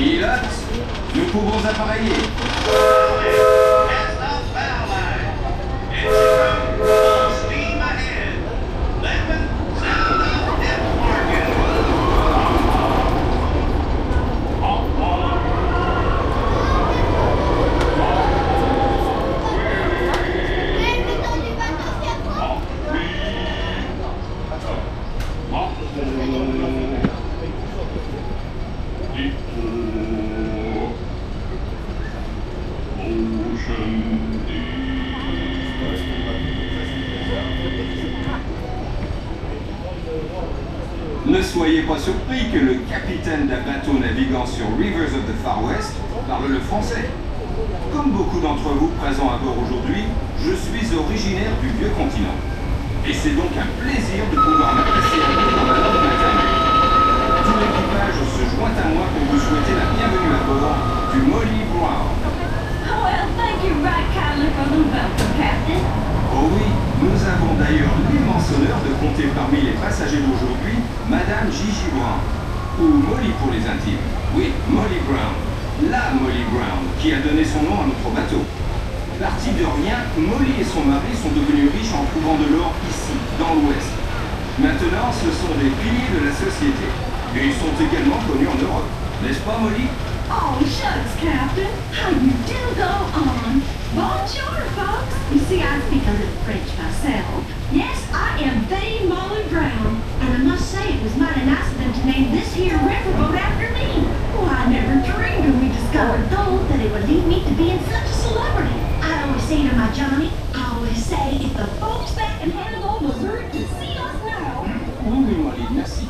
Pilote, nous pouvons appareiller. Ne soyez pas surpris que le capitaine d'un bateau naviguant sur Rivers of the Far West parle le français. Comme beaucoup d'entre vous présents à bord aujourd'hui, je suis originaire du vieux continent. Et c'est donc un plaisir de pouvoir m'adresser à vous dans ma langue maternelle. Tout l'équipage se joint à moi pour vous souhaiter la bienvenue à bord du Molly Brown. Well, thank you right kindly for the welcome, Captain. Oh oui, nous avons d'ailleurs l'immense honneur de compter parmi les passagers d'aujourd'hui Madame Gigi Brown, ou Molly pour les intimes. Oui, Molly Brown, la Molly Brown, qui a donné son nom à notre bateau. Partie de rien, Molly et son mari sont devenus riches en trouvant de l'or ici, dans l'Ouest. Maintenant, ce sont des piliers de la société. Et ils sont également connus en Europe. N'est-ce pas, Molly? Oh, shucks, Captain. How you do go on. Bonjour, folks. You see, I speak a little French myself. Yes, I am the Molly Brown. And I must say, it was mighty nice of them to name this here riverboat after me. Oh, I never dreamed when we discovered gold that it would lead me to being such a celebrity. I always say to my Johnny, I always say, if the folks back in Hannibal, Missouri could see us now. Oui, Molly, merci.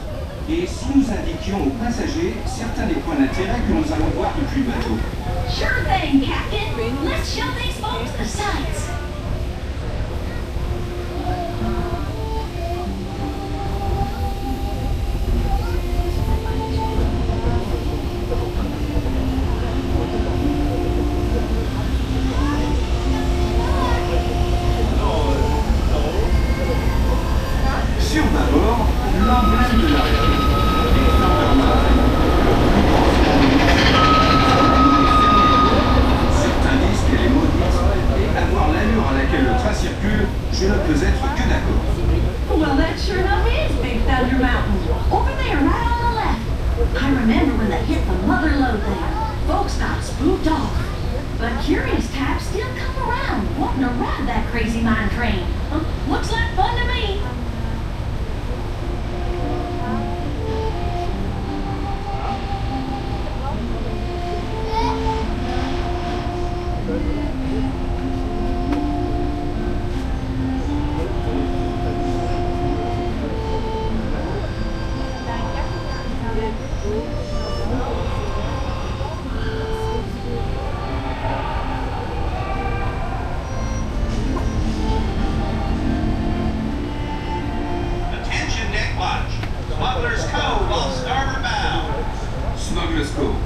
Et si nous indiquions aux passagers certains des points d'intérêt que nous allons voir depuis le bateau? Sure thing, Captain. Let's show these folks the sights. Sur d'abord, l'emblème de la région. Certains disent qu'elle est maudite, et à voir l'allure à laquelle le train circule, je ne peux être que d'accord. Well, that sure enough is Big Thunder Mountain. Over there, right on the left. I remember when they hit the mother lode there. Folks got spooked off. But curious types still come around, wanting to ride that crazy mine train. Looks like fun to me. Smuggler's Cove,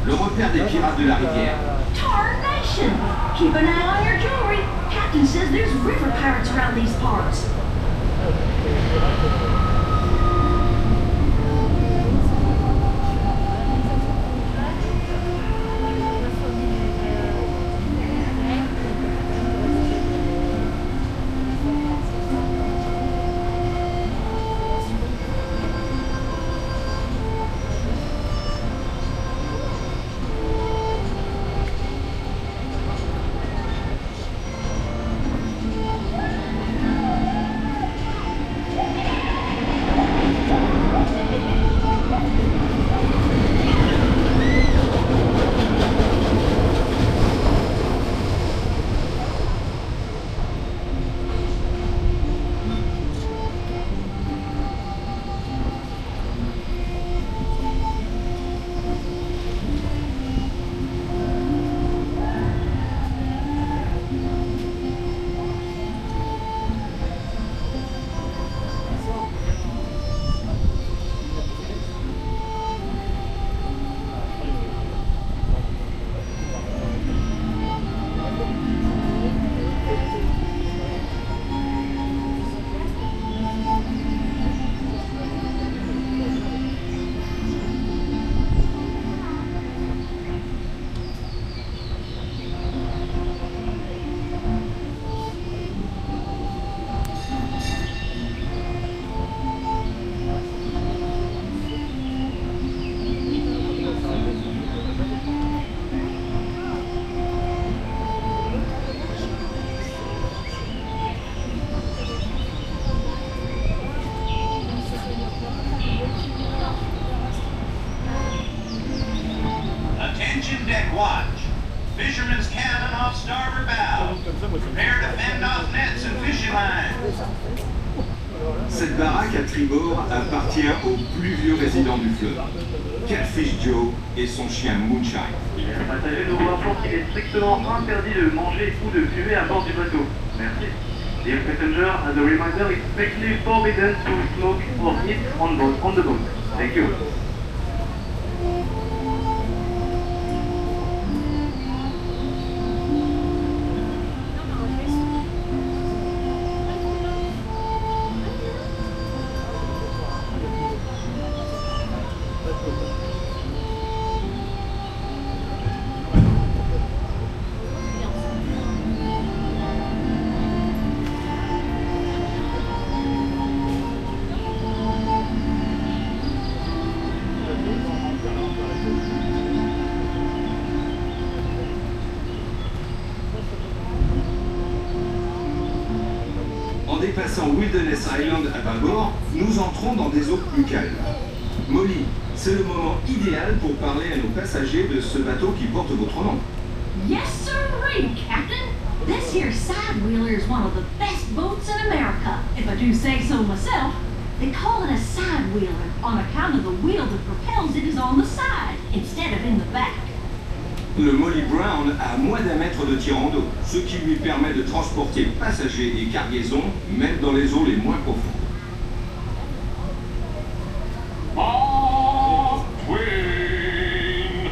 le repère des pirates de la rivière. Tarnation! Keep an eye on your jewelry. Captain says there's river pirates around these parts. starboard bow. Prepare to fend off nets and fishing lines. Cette baraque à tribord appartient au plus vieux résident du fleuve, Catfish Joe et son chien Moonshine. Les passagers nous rapportent qu'il est strictement interdit de manger ou de fumer à bord du bateau. Merci. Dear passenger, as a reminder, it's strictly forbidden to smoke or eat on the boat. Thank you. En dépassant Wilderness Island à bâbord, nous entrons dans des eaux plus calmes. Molly, c'est le moment idéal pour parler à nos passagers de ce bateau qui porte votre nom. Yes, sirree, Captain. This here side-wheeler is one of the best boats in America, if I do say so myself. They call it a side-wheeler on account of the wheel that propels it is on the side, instead of in the back. Le Molly Brown a moins d'1 mètre de tirant d'eau, ce qui lui permet de transporter passagers et cargaisons, même dans les eaux les moins profondes. Mark Twain!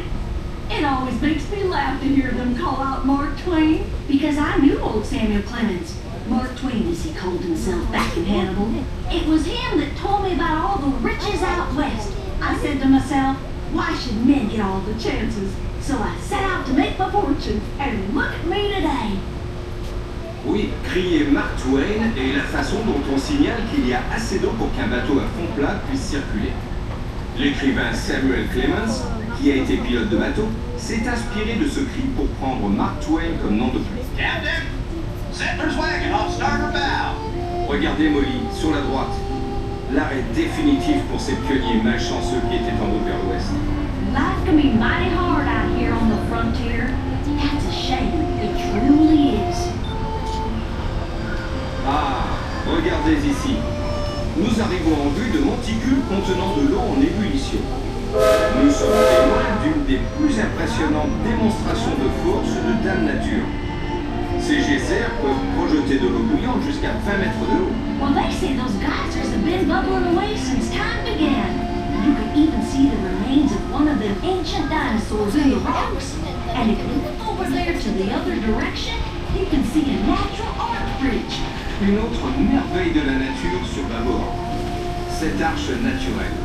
It always makes me laugh to hear them call out Mark Twain, because I knew old Samuel Clemens. Mark Twain, as he called himself back in Hannibal. It was him that told me about all the riches out west. I said to myself, why should men get all the chances? So I set out to make my fortune, and look at me today. Oui, crier Mark Twain est la façon dont on signale qu'il y a assez d'eau pour qu'un bateau à fond plat puisse circuler. L'écrivain Samuel Clemens, qui a été pilote de bateau, s'est inspiré de ce cri pour prendre Mark Twain comme nom de plume. Captain, Settler's wagon off starboard bow. Regardez Molly, sur la droite. L'arrêt définitif pour ces pionniers malchanceux qui étaient en route vers l'ouest. Life can be mighty hard out here on the frontier. That's a shame. It truly is. Ah, regardez ici. Nous arrivons en vue de monticules contenant de l'eau en ébullition. Nous sommes témoins d'une des plus impressionnantes démonstrations de force de Dame Nature. Ces geysers peuvent projeter de l'eau bouillante jusqu'à 20 mètres de haut. Well, they say those geysers have been bubbling away since time began. You can even see the remains of one of them ancient dinosaurs in the rocks. And if you look over there to the other direction, you can see a natural arch bridge. Une autre merveille de la nature sur bâbord. Cette arche naturelle.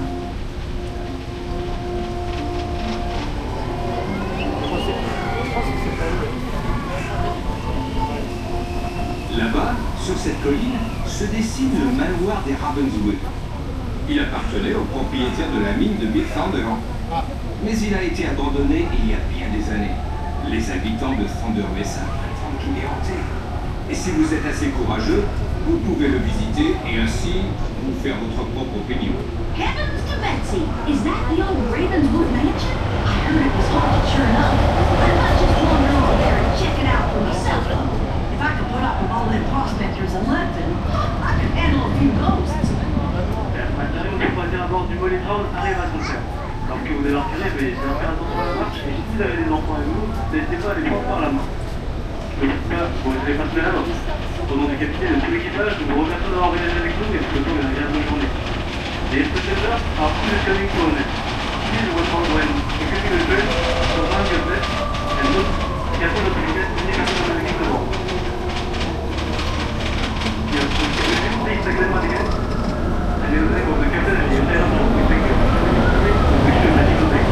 Là-bas, sur cette colline, se dessine le manoir des Ravenswood. Il appartenait au propriétaire de la mine de Big Thunder. Mais il a été abandonné il y a bien des années. Les habitants de Thunder Mesa prétendent qu'il est hanté. Et si vous êtes assez courageux, vous pouvez le visiter et ainsi vous faire votre propre opinion. Heavens to Betsy! Is that the old Ravenswood mansion? I heard it was haunted sure enough. I might just wander over there and check it out for myself, though. If I could put up with all them prospectors and let them, I could handle a few ghosts. Les passagers qui sont à bord du Molly Brown arrivent à son terme. Alors que vous débarquerez, veuillez faire attention à la marche et si vous avez des enfants avec vous, n'hésitez pas à les prendre par la main. En tout cas, vous ne pas cela. Au nom du capitaine et de tout l'équipage, nous vous remercions d'avoir voyagé avec nous et nous souhaitons une agréable journée. Les passengers are please coming to us. Please watch out when executing the train, so mind your step, and note, careful not to forget to leave the navigating the board. Yes, please take them out again. And in the name of the captain and the entire crew, we thank you. We wish you a magical day.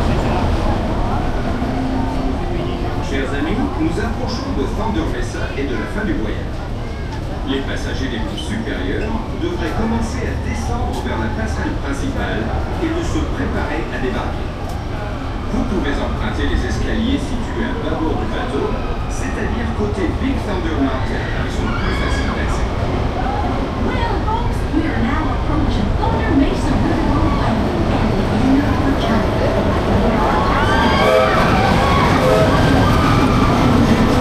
Chers amis, nous approchons de Thunder Mesa et de la fin du voyage. Les passagers les plus supérieurs devraient commencer à descendre vers la passerelle principale et de se préparer à débarquer. Vous pouvez emprunter les escaliers situés à bâbord du bateau, c'est-à-dire côté Big Thunder Mountain, qui sont plus faciles d'accès. Well, folks, we are now approaching Thunder Mesa River Island and the end of our journey.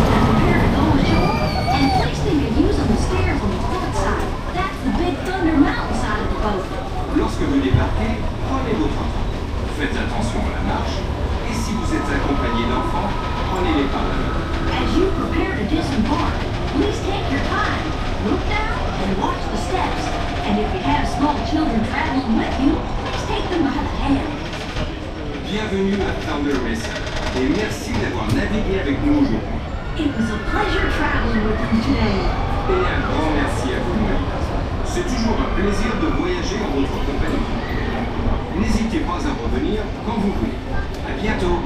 Prepare to Lorsque vous débarquez, prenez votre temps. Faites attention à la marche. Et si vous êtes accompagné d'enfants, prenez-les par la main. As you prepare to disembark, please take your time. Look down and watch the steps. And if you have small children traveling with you, please take them by the hand. Bienvenue à Thunder Mesa. Et merci d'avoir navigué avec nous aujourd'hui. It was a pleasure traveling with you today. Et un grand merci à vous, Molly. C'est toujours un plaisir de voyager en votre compagnie. N'hésitez pas à revenir quand vous voulez. À bientôt.